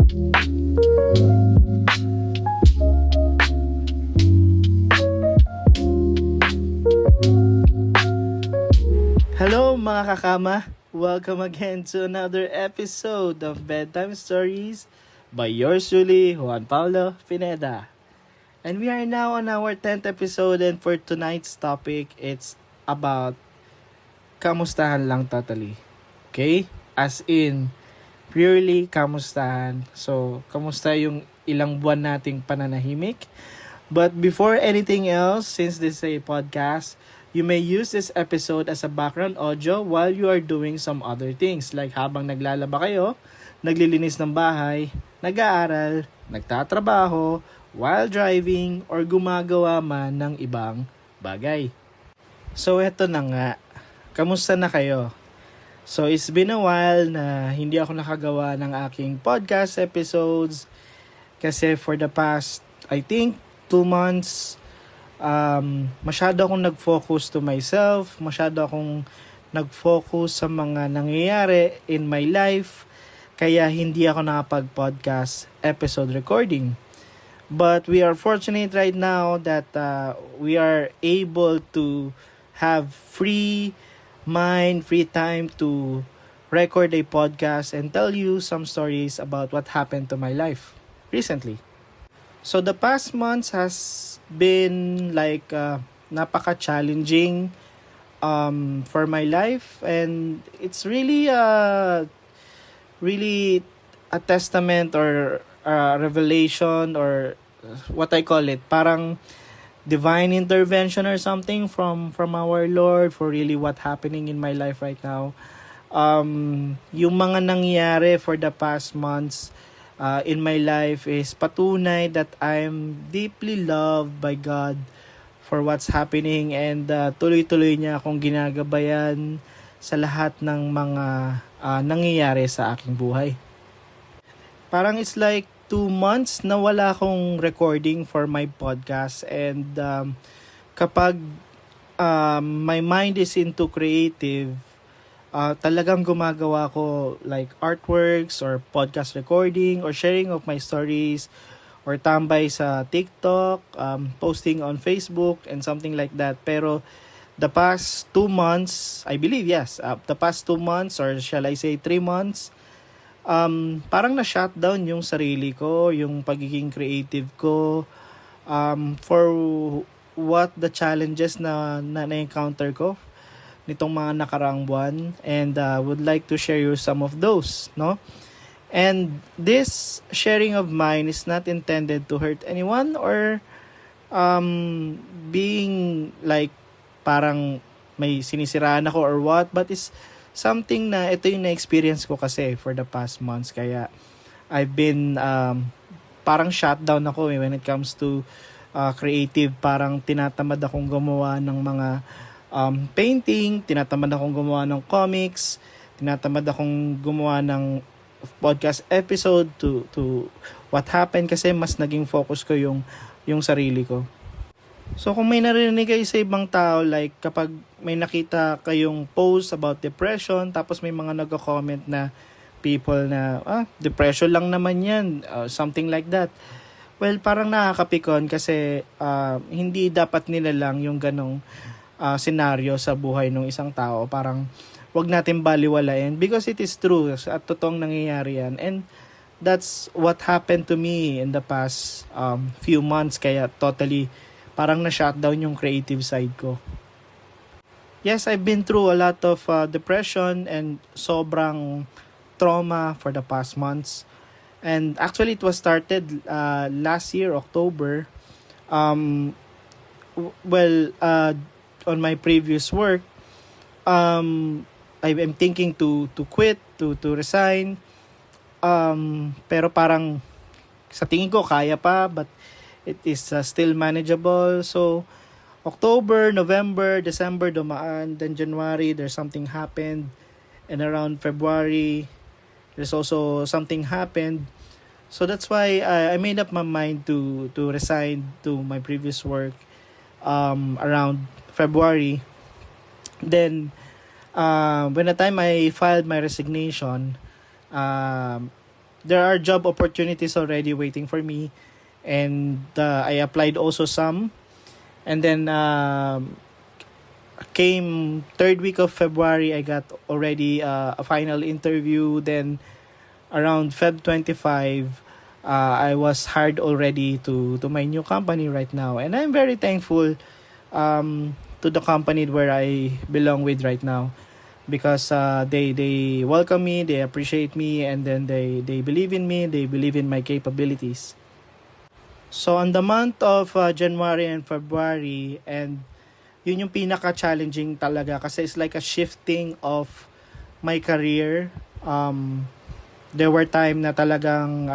Hello mga kakama! Welcome again to another episode of Bedtime Stories by yours truly, Juan Paulo Pineda. And we are now on our 10th episode, and for tonight's topic, it's about kamustahan lang totally. Okay? As in, purely kamustahan. So, kamusta yung ilang buwan nating pananahimik? But before anything else, since this is a podcast, you may use this episode as a background audio while you are doing some other things, like habang naglalaba kayo, naglilinis ng bahay, nag-aaral, nagtatrabaho, while driving, or gumagawa man ng ibang bagay. So eto na nga, kamusta na kayo? So it's been a while na hindi ako nakagawa ng aking podcast episodes kasi for the past, I think, 2 months, masyado akong nag-focus to myself, masyado akong nag-focus sa mga nangyayari in my life, kaya hindi ako nakapag-podcast episode recording. But we are fortunate right now that we are able to have free mind, free time to record a podcast and tell you some stories about what happened to my life recently. So the past months has been like napaka-challenging for my life, and it's really a testament or a revelation, or what I call it, parang divine intervention or something from our Lord for really what happening in my life right now. Yung mga nangyari for the past months in my life is patunay that I'm deeply loved by God for what's happening, and tuloy-tuloy niya akong ginagabayan sa lahat ng mga nangyayari sa aking buhay. Parang it's like 2 months na wala akong recording for my podcast, and kapag my mind is into creative, talagang gumagawa ko like artworks or podcast recording or sharing of my stories or tambay sa TikTok, posting on Facebook and something like that. Pero the past 2 months, I believe, yes, the past 2 months, or shall I say 3 months, parang na-shutdown yung sarili ko, yung pagiging creative ko, for what the challenges na na-encounter ko nitong mga nakaraang buwan, and would like to share you some of those, no? And this sharing of mine is not intended to hurt anyone or being like parang may sinisiraan ako or what, but is something na ito yung na-experience ko kasi for the past months, kaya I've been parang shutdown ako when it comes to creative. Parang tinatamad akong gumawa ng mga painting, tinatamad akong gumawa ng comics, tinatamad akong gumawa ng podcast episode to what happened, kasi mas naging focus ko yung sarili ko. So kung may narinig kayo sa ibang tao, like kapag may nakita kayong post about depression, tapos may mga nagko-comment na people na depression lang naman yan, something like that. Well, parang nakakapikon kasi hindi dapat nila lang yung ganong senaryo sa buhay ng isang tao. Parang wag natin baliwalain because it is true at totoong nangyayari yan, and that's what happened to me in the past few months, kaya totally parang na-shutdown yung creative side ko. Yes, I've been through a lot of depression and sobrang trauma for the past months, and actually it was started last year October. On my previous work, I'm thinking to quit, to resign. Pero parang sa tingin ko kaya pa, but it is still manageable. So October, November, December dumaan, then January there's something happened, and around February there's also something happened. So that's why I made up my mind to resign to my previous work around February. Then when the time I filed my resignation, there are job opportunities already waiting for me, and I applied also some. And then came third week of February, I got already a final interview. Then around Feb 25, I was hired already to my new company right now, and I'm very thankful to the company where I belong with right now, because they welcome me, they appreciate me, and then they believe in me, they believe in my capabilities. So on the month of January and February, and yun yung pinaka-challenging talaga kasi it's like a shifting of my career. There were time na talagang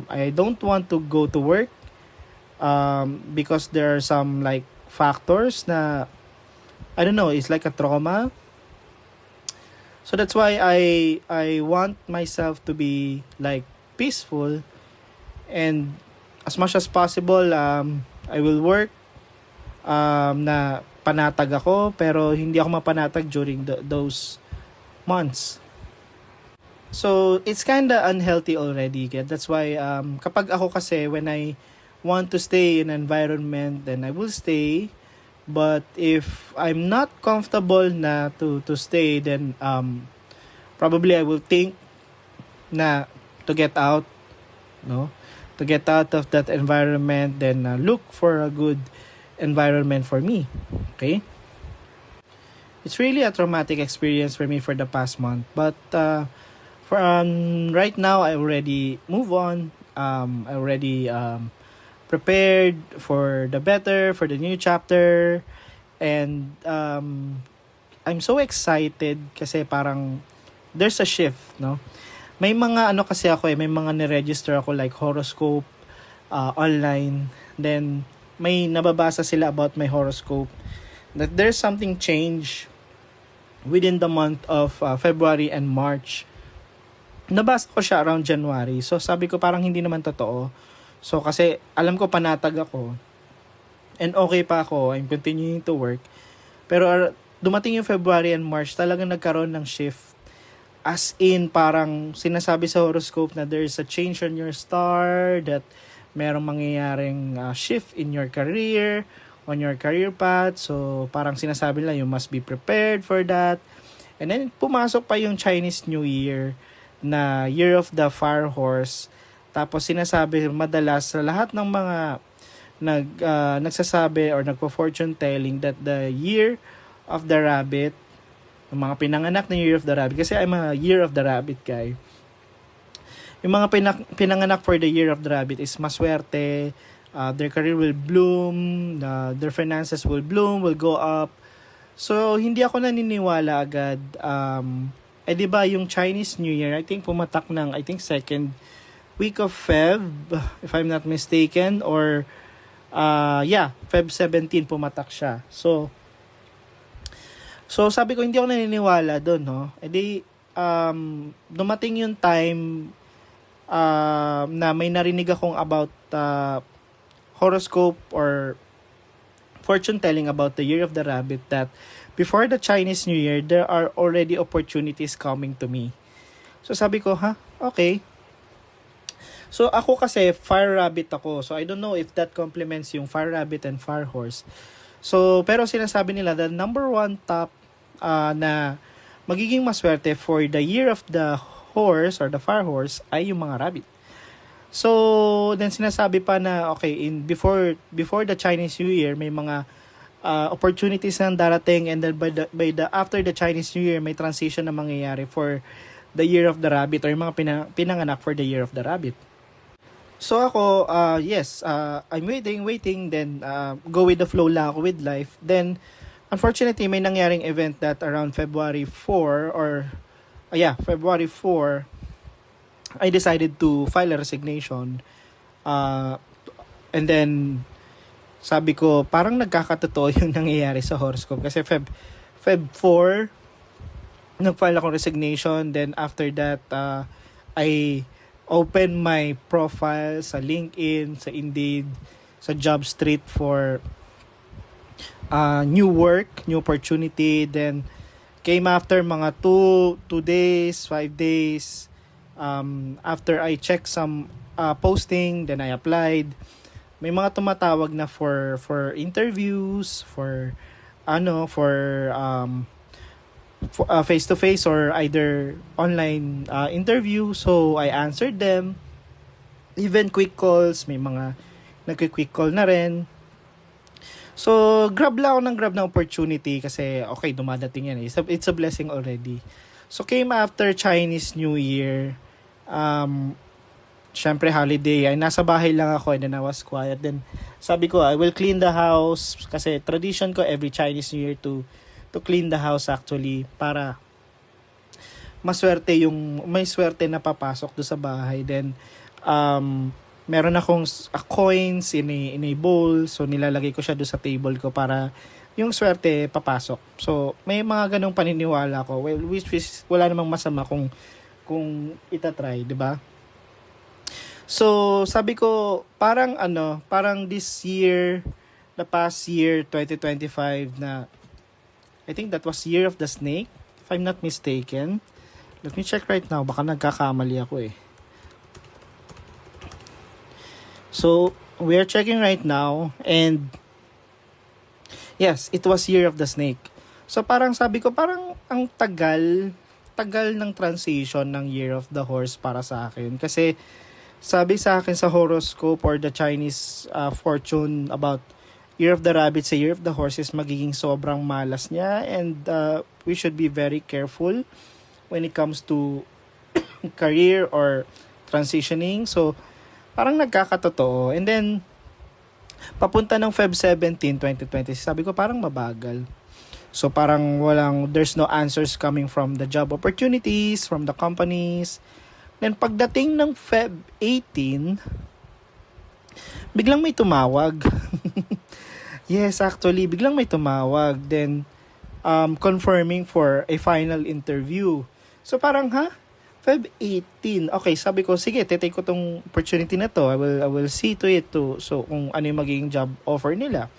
I don't want to go to work because there are some like factors na I don't know, it's like a trauma. So that's why I want myself to be like peaceful, and as much as possible I will work na panatag ako, pero hindi ako mapanatag during those months. So it's kinda unhealthy already. That's why kapag ako kasi, when I want to stay in an environment, then I will stay. But if I'm not comfortable na to stay, then probably I will think na to get out, no? To get out of that environment, then look for a good environment for me. Okay? It's really a traumatic experience for me for the past month, but for right now I already move on. I already prepared for the better, for the new chapter, and I'm so excited kasi parang there's a shift, no? May mga ano kasi ako may mga ni-register ako like horoscope online. Then may nababasa sila about my horoscope that there's something change within the month of February and March. Nabasa ko siya around January. So sabi ko parang hindi naman totoo. So kasi alam ko panatag ako and okay pa ako, I'm continuing to work. Pero dumating yung February and March, talagang nagkaroon ng shift. As in, parang sinasabi sa horoscope na there's a change on your star, that merong mangyayaring shift in your career, on your career path. So, parang sinasabi nila, you must be prepared for that. And then, pumasok pa yung Chinese New Year, na Year of the Fire Horse. Tapos, sinasabi madalas sa lahat ng mga nagsasabi or nagpo-fortune telling that the Year of the Rabbit, yung mga pinanganak na Year of the Rabbit, kasi I'm a Year of the Rabbit guy. Yung mga pinanganak for the Year of the Rabbit is maswerte, their career will bloom, their finances will bloom, will go up. So, hindi ako naniniwala agad. Di ba yung Chinese New Year, I think pumatak ng, second week of Feb, if I'm not mistaken, or, Feb 17 pumatak siya. So sabi ko, hindi ako naniniwala doon, no? Dumating yung time na may narinig akong about horoscope or fortune telling about the Year of the Rabbit, that before the Chinese New Year, there are already opportunities coming to me. So sabi ko, okay. So ako kasi, fire rabbit ako. So I don't know if that complements yung fire rabbit and fire horse. So, pero sinasabi nila, the number one top na magiging maswerte for the Year of the Horse or the Fire Horse ay yung mga rabbit. So, then sinasabi pa na, okay, before the Chinese New Year, may mga opportunities na darating, and then after the Chinese New Year, may transition na mangyayari for the Year of the Rabbit, or yung mga pinanganak for the Year of the Rabbit. So ako, yes, I'm waiting, then go with the flow lang ako with life. Then, unfortunately, may nangyaring event that around February 4, February 4, I decided to file a resignation. And then, sabi ko, parang nagkakatotoo yung nangyayari sa horoscope. Kasi Feb 4, nag-file akong resignation. Then, after that, I open my profile sa LinkedIn, sa Indeed, sa JobStreet for new work, new opportunity. Then came after mga 2 days, 5 days, After I check some posting, then I applied. May mga tumatawag na for interviews, for face to face or either online interview. So I answered them. Even quick calls, may mga nagki-quick call na rin. So grab lang ako ng grab na opportunity kasi okay, dumadating yan. It's a blessing already. So came after Chinese New Year. Syempre holiday, ay nasa bahay lang ako and then I was quiet. Then sabi ko, I will clean the house kasi tradition ko every Chinese New Year to clean the house actually para may swerte na papasok do sa bahay. Then meron akong coins in a bowl, so nilalagay ko siya do sa table ko para yung swerte papasok. So may mga ganong paniniwala ko, well, which is wala namang masama kung itatry, di ba? So sabi ko parang this year, the past year 2025 na I think that was Year of the Snake if I'm not mistaken. Let me check right now, baka nagkakamali ako eh. So, we are checking right now and yes, it was Year of the Snake. So, parang sabi ko, parang ang tagal ng transition ng Year of the Horse para sa akin. Kasi, sabi sa akin sa horoscope or the Chinese fortune about Year of the Rabbit sa Year of the Horse is magiging sobrang malas niya and we should be very careful when it comes to career or transitioning. So, parang nagkakatotoo. And then, papunta ng Feb 17, 2020, sabi ko parang mabagal. So, parang there's no answers coming from the job opportunities, from the companies. Then, pagdating ng Feb 18, biglang may tumawag. Yes, actually, biglang may tumawag. Then, confirming for a final interview. So, parang, Feb 18. Okay, sabi ko, sige, titake ko tong opportunity na to. I will see to it to. So, kung ano yung magiging job offer nila.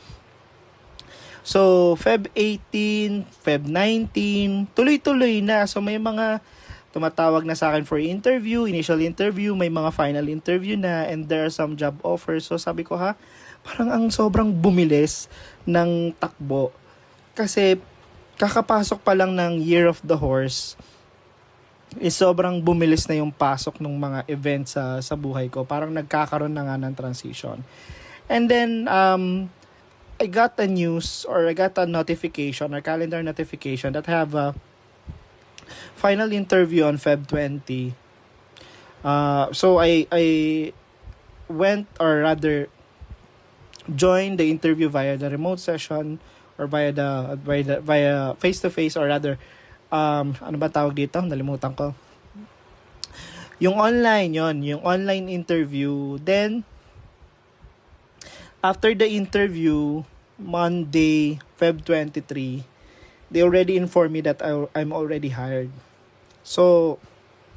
So, Feb 18, Feb 19, tuloy-tuloy na. So, may mga tumatawag na sa akin for interview, initial interview, may mga final interview na, and there are some job offers. So, sabi ko, parang ang sobrang bumilis ng takbo. Kasi, kakapasok pa lang ng Year of the Horse, is sobrang bumilis na yung pasok ng mga events sa buhay ko. Parang nagkakaroon na nga ng transition. And then, I got a news or I got a notification or calendar notification that I have a final interview on Feb 20. So, I went or rather joined the interview via the remote session or via face-to-face or rather ano ba tawag dito? Nalimutan ko. Yung online interview. Then, after the interview, Monday, Feb 23, they already informed me that I'm already hired. So,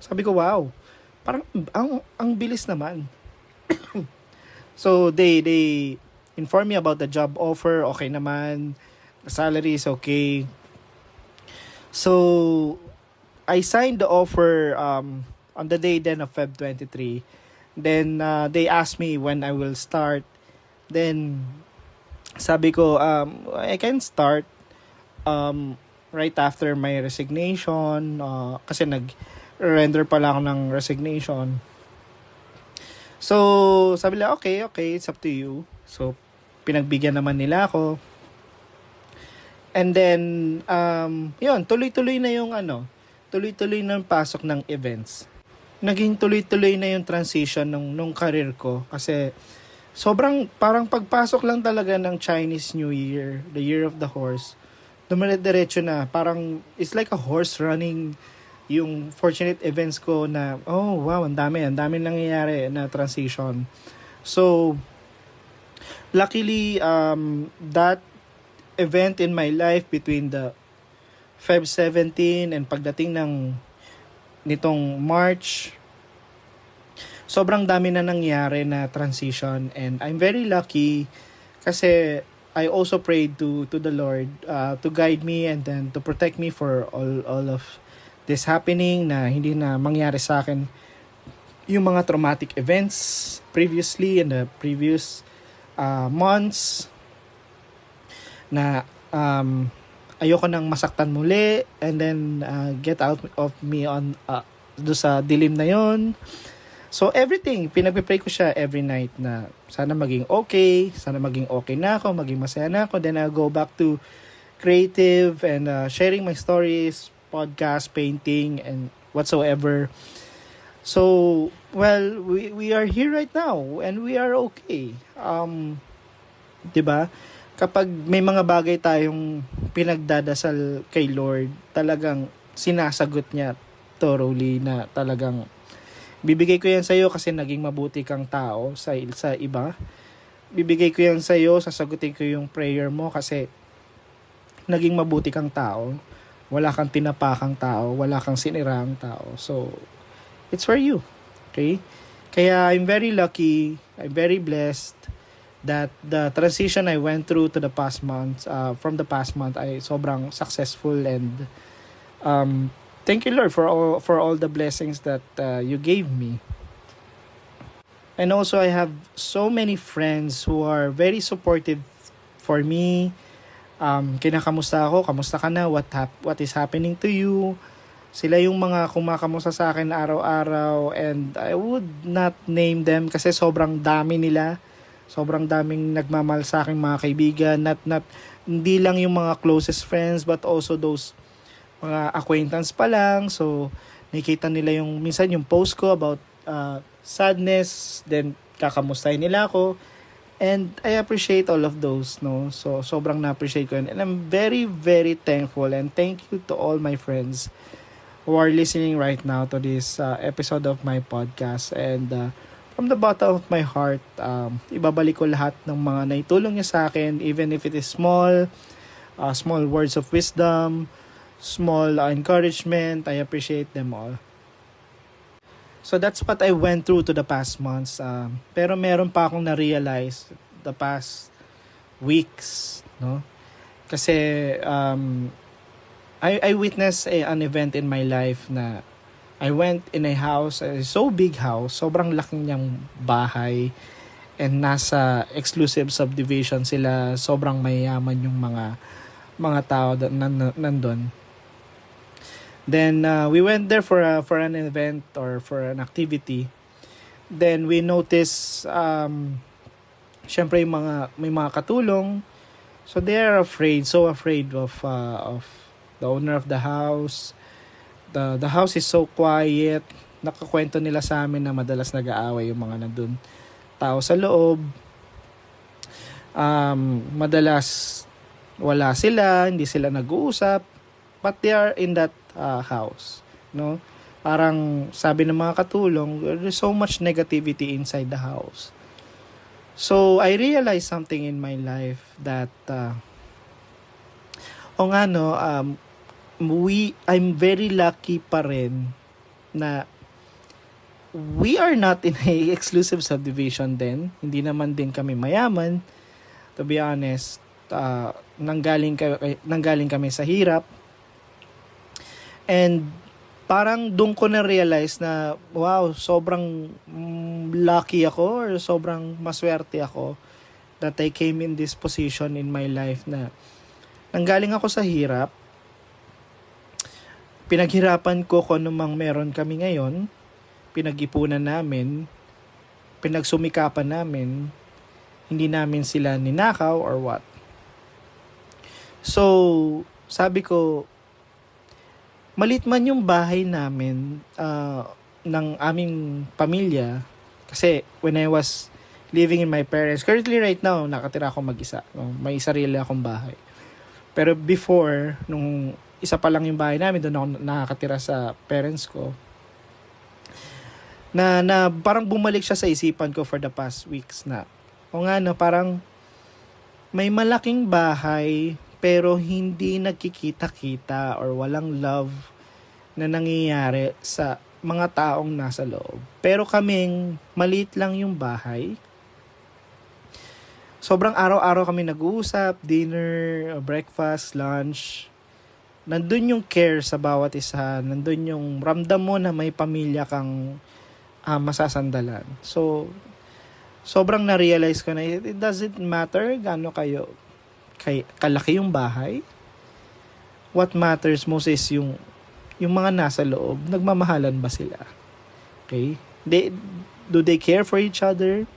sabi ko, wow, parang ang bilis naman. So, they informed me about the job offer, okay naman, the salary is okay. So, I signed the offer on the day then of Feb 23. Then, they asked me when I will start. Then, sabi ko, I can start right after my resignation. Kasi nag-render pa lang ako ng resignation. So, sabi nila, okay, it's up to you. So, pinagbigyan naman nila ako. And then, yun, tuloy-tuloy na yung tuloy-tuloy na yung pasok ng events. Naging tuloy-tuloy na yung transition nung career ko. Kasi, sobrang, parang pagpasok lang talaga ng Chinese New Year, the Year of the Horse, dumiretso na. Parang, it's like a horse running yung fortunate events ko na, oh, wow, ang dami nangyayari na transition. So, luckily, that event in my life between the Feb 17 and pagdating nitong March, sobrang dami na nangyari na transition and I'm very lucky kasi I also prayed to the Lord to guide me and then to protect me for all of this happening na hindi na mangyari sa akin yung mga traumatic events previously in the previous months na ayoko nang masaktan muli, and then get out of me on do sa dilim na yon. So everything, pinagpe-pray ko siya every night na sana maging okay, sana maging okay na ako, maging masaya na ako. Then I'll go back to creative and sharing my stories, podcast, painting, and whatsoever. So, well, we are here right now and we are okay. 'Di ba? Kapag may mga bagay tayong pinagdadasal kay Lord, talagang sinasagot niya thoroughly, na talagang bibigay ko yan sa iyo kasi naging mabuti kang tao sa iba. Bibigay ko yan sa iyo, sasagutin ko yung prayer mo kasi naging mabuti kang tao. Wala kang tinapakang tao, wala kang sinirang tao. So, it's for you. Okay? Kaya I'm very lucky, I'm very blessed that the transition I went through to the past months, from the past month, ay sobrang successful, and thank you, Lord, for all the blessings that you gave me. And also, I have so many friends who are very supportive for me. Kinakamusta ako, kamusta ka na, what is happening to you. Sila yung mga kumakamusta sa akin araw-araw, and I would not name them kasi sobrang dami nila. Sobrang daming nagmamahal sa aking mga kaibigan, hindi lang yung mga closest friends, but also those mga acquaintance pa lang. So nakita nila yung minsan yung post ko about sadness, then kakamustahin nila ako, and I appreciate all of those, no. So sobrang na-appreciate ko, and I'm very very thankful, and thank you to all my friends who are listening right now to this episode of my podcast. And from the bottom of my heart, ibabalik ko lahat ng mga naitulong niya sa akin, even if it is small words of wisdom, small encouragement. I appreciate them all. So that's what I went through to the past months. Pero meron pa akong na-realize the past weeks, no? Kasi I witnessed an event in my life na I went in a house, a so big house, sobrang laking niyang bahay, and nasa exclusive subdivision sila, sobrang mayayaman yung mga tao nandun. Then we went there for an event or for an activity. Then we noticed syempre may mga katulong, so they are so afraid of the owner of the house. The house is so quiet. Nakakwento nila sa amin na madalas nag-aaway yung mga nandun tao sa loob. Madalas wala sila, hindi sila nag-uusap, but they are in that house, no? Parang sabi ng mga katulong, there's so much negativity inside the house. So I realized something in my life that I'm very lucky pa rin na we are not in a exclusive subdivision din. Hindi naman din kami mayaman. To be honest, nanggaling kami sa hirap. And parang doon ko na-realize na, wow, sobrang lucky ako, or sobrang maswerte ako that I came in this position in my life na nanggaling ako sa hirap. Pinaghirapan ko kung anumang meron kami ngayon. Pinag-ipunan namin. Pinagsumikapan namin. Hindi namin sila ninakaw or what. So, sabi ko, malit man yung bahay namin ng aming pamilya. Kasi when I was living in my parents, currently right now, nakatira ako mag-isa. May sarili akong bahay. Pero before, nung isa pa lang yung bahay namin, doon ako nakakatira sa parents ko, na parang bumalik siya sa isipan ko for the past weeks na, parang may malaking bahay pero hindi nagkikita-kita or walang love na nangyayari sa mga taong nasa loob. Pero kaming maliit lang yung bahay. Sobrang araw-araw kami nag-uusap, dinner, breakfast, lunch. Nandun yung care sa bawat isa. Nandun yung ramdam mo na may pamilya kang masasandalan. So, sobrang na-realize ko na it doesn't matter gaano kalaki yung bahay. What matters most is yung mga nasa loob, nagmamahalan ba sila? Okay? Do they care for each other?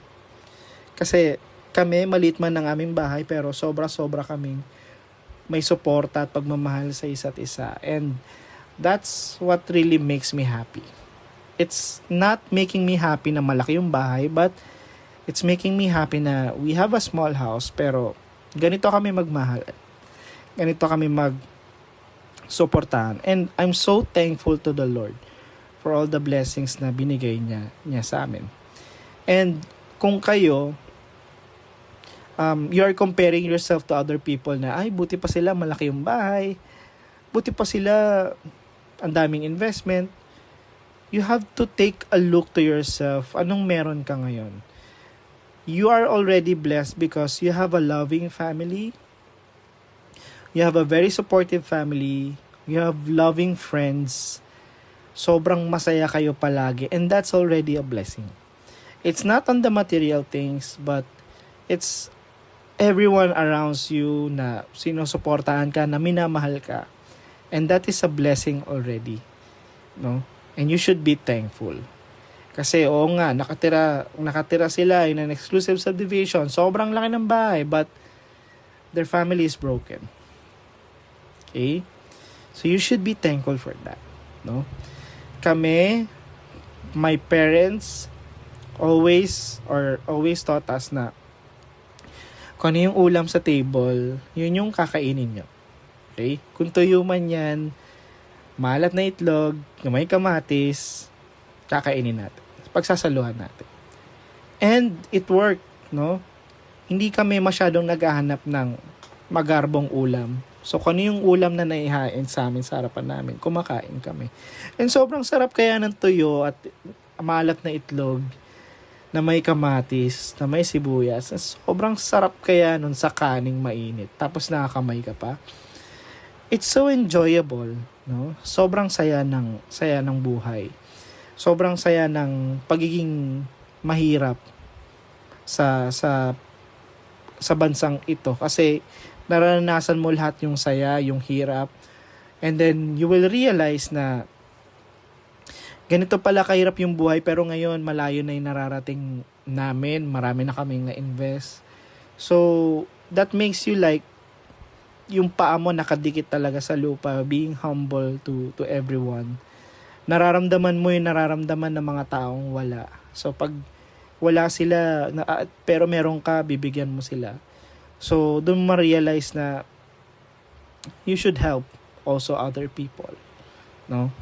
Kasi kami, maliit man ang aming bahay, pero sobra-sobra kaming may suporta at pagmamahal sa isa't isa. And that's what really makes me happy. It's not making me happy na malaki yung bahay, but it's making me happy na we have a small house, pero ganito kami magmahal. Ganito kami magsuportahan. And I'm so thankful to the Lord for all the blessings na binigay niya sa amin. And kung kayo, you are comparing yourself to other people na, ay, buti pa sila, malaki yung bahay. Buti pa sila, ang daming investment. You have to take a look to yourself. Anong meron ka ngayon? You are already blessed because you have a loving family. You have a very supportive family. You have loving friends. Sobrang masaya kayo palagi. And that's already a blessing. It's not on the material things, but it's everyone around you na sinusuportahan ka, na minamahal ka. And that is a blessing already. No? And you should be thankful. Kasi oo nga, nakatira sila in an exclusive subdivision. Sobrang laki ng bahay, but their family is broken. Okay? So you should be thankful for that. No? Kami, my parents always taught us na kung ano yung ulam sa table, yun yung kakainin nyo. Okay? Kung tuyo man yan, maalat na itlog, may kamatis, kakainin natin. Pagsasaluhan natin. And it worked, no? Hindi kami masyadong naghahanap ng magarbong ulam. So, kung ano yung ulam na naihain sa amin, sa harapan namin, kumakain kami. And sobrang sarap kaya ng tuyo at maalat na itlog na may kamatis, na may sibuyas. Sobrang sarap kaya nun sa kaning mainit. Tapos nakakamay ka pa. It's so enjoyable, no? Sobrang saya ng buhay. Sobrang saya ng pagiging mahirap sa bansang ito kasi naranasan mo lahat yung saya, yung hirap, and then you will realize na ganito pala kahirap yung buhay, pero ngayon malayo na yung nararating namin, marami na kaming na-invest. So that makes you like yung paa mo nakadikit talaga sa lupa, being humble to everyone. Nararamdaman mo yung nararamdaman ng mga taong wala. So pag wala sila, pero meron ka, bibigyan mo sila. So doon mo ma-realize na you should help also other people. No?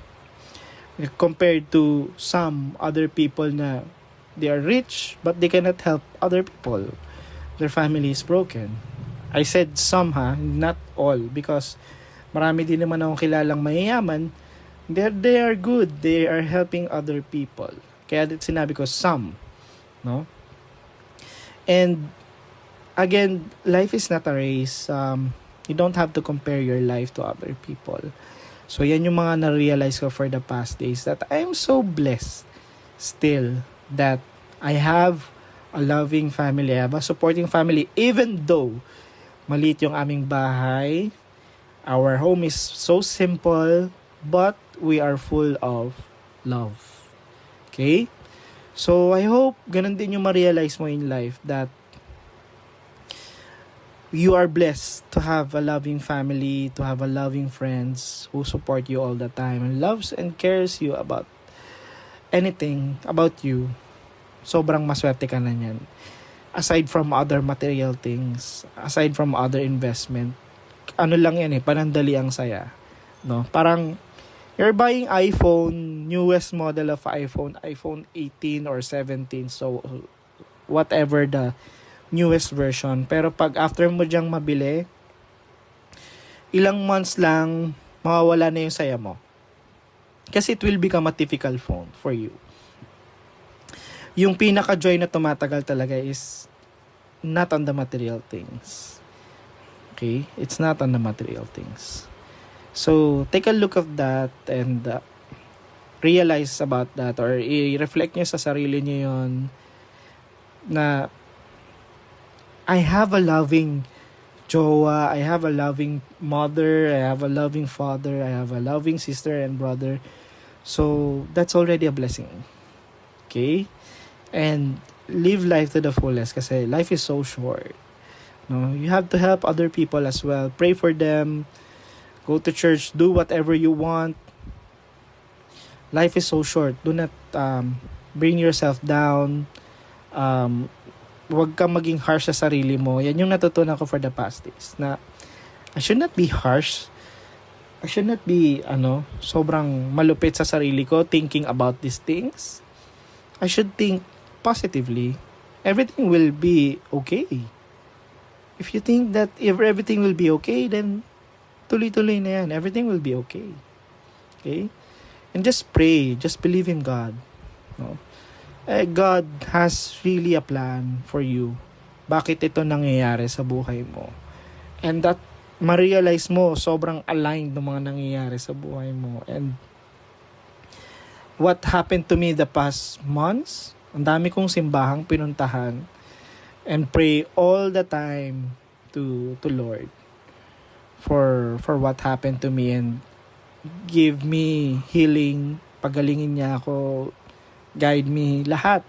Compared to some other people na they are rich, but they cannot help other people. Their family is broken. I said some not all, because marami din naman akong kilalang mayayaman. They are good. They are helping other people. Kaya sinabi ko some, no? And again, life is not a race. You don't have to compare your life to other people. So yan yung mga na-realize ko for the past days, that I'm so blessed still that I have a loving family. I have a supporting family, even though maliit yung aming bahay. Our home is so simple, but we are full of love. Okay? So, I hope ganun din yung ma-realize mo in life, that you are blessed to have a loving family, to have a loving friends who support you all the time and loves and cares you about anything about you. Sobrang maswerte ka na yan. Aside from other material things, aside from other investment, ano lang yan panandali ang saya. No? Parang, you're buying iPhone, newest model of iPhone 18 or 17, so whatever the newest version. Pero pag after mo dyang mabili, ilang months lang, mawawala na yung saya mo. Kasi it will become a typical phone for you. Yung pinaka-joy na tumatagal talaga is not on the material things. Okay? It's not on the material things. So, take a look of that, and realize about that or i-reflect nyo sa sarili nyo yun na I have a loving jowa, I have a loving mother, I have a loving father, I have a loving sister and brother. So, that's already a blessing. Okay? And live life to the fullest kasi life is so short. No, you have to help other people as well. Pray for them. Go to church. Do whatever you want. Life is so short. Do not bring yourself down. Huwag kang maging harsh sa sarili mo. Yan yung natutunan ko for the past days. Na I should not be harsh. I should not be sobrang malupit sa sarili ko thinking about these things. I should think positively. Everything will be okay. If you think that if everything will be okay, then tuloy-tuloy na yan. Everything will be okay. Okay? And just pray. Just believe in God. No? God has really a plan for you. Bakit ito nangyayari sa buhay mo? And that ma-realize mo, sobrang aligned ng mga nangyayari sa buhay mo. And what happened to me the past months, ang dami kong simbahang pinuntahan and pray all the time to Lord for what happened to me and give me healing, pagalingin niya ako, guide me, lahat.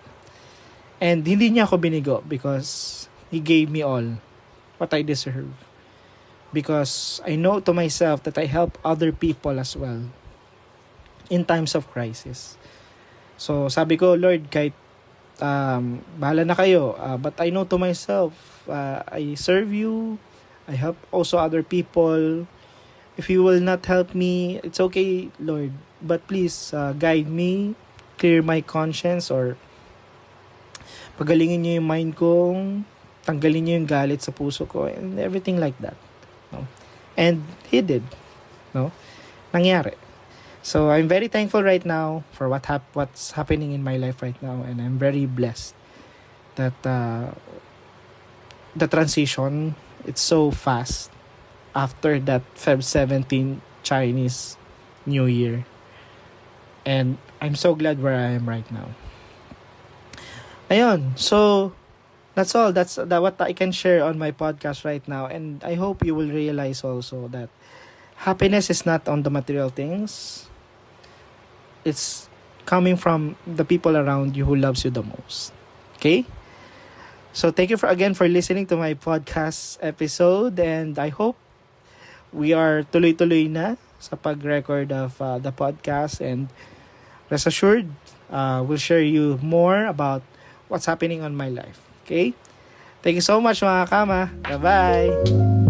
And hindi niya ako binigo because He gave me all what I deserve. Because I know to myself that I help other people as well in times of crisis. So sabi ko, Lord, kahit bahala na kayo, but I know to myself, I serve you, I help also other people. If you will not help me, it's okay, Lord, but please guide me, clear my conscience, or pagalingin niyo yung mind kong, tanggalin niyo yung galit sa puso ko, and everything like that. No? And He did. No? Nangyari. So I'm very thankful right now for what's happening in my life right now, and I'm very blessed that the transition, it's so fast after that Feb 17 Chinese New Year, and I'm so glad where I am right now. Ayun, so that's all. That's what I can share on my podcast right now, and I hope you will realize also that happiness is not on the material things. It's coming from the people around you who loves you the most. Okay? So thank you again for listening to my podcast episode, and I hope we are tuloy-tuloy na sa pag-record of the podcast, and rest assured, we'll share you more about what's happening on my life. Okay? Thank you so much mga kama. Bye-bye!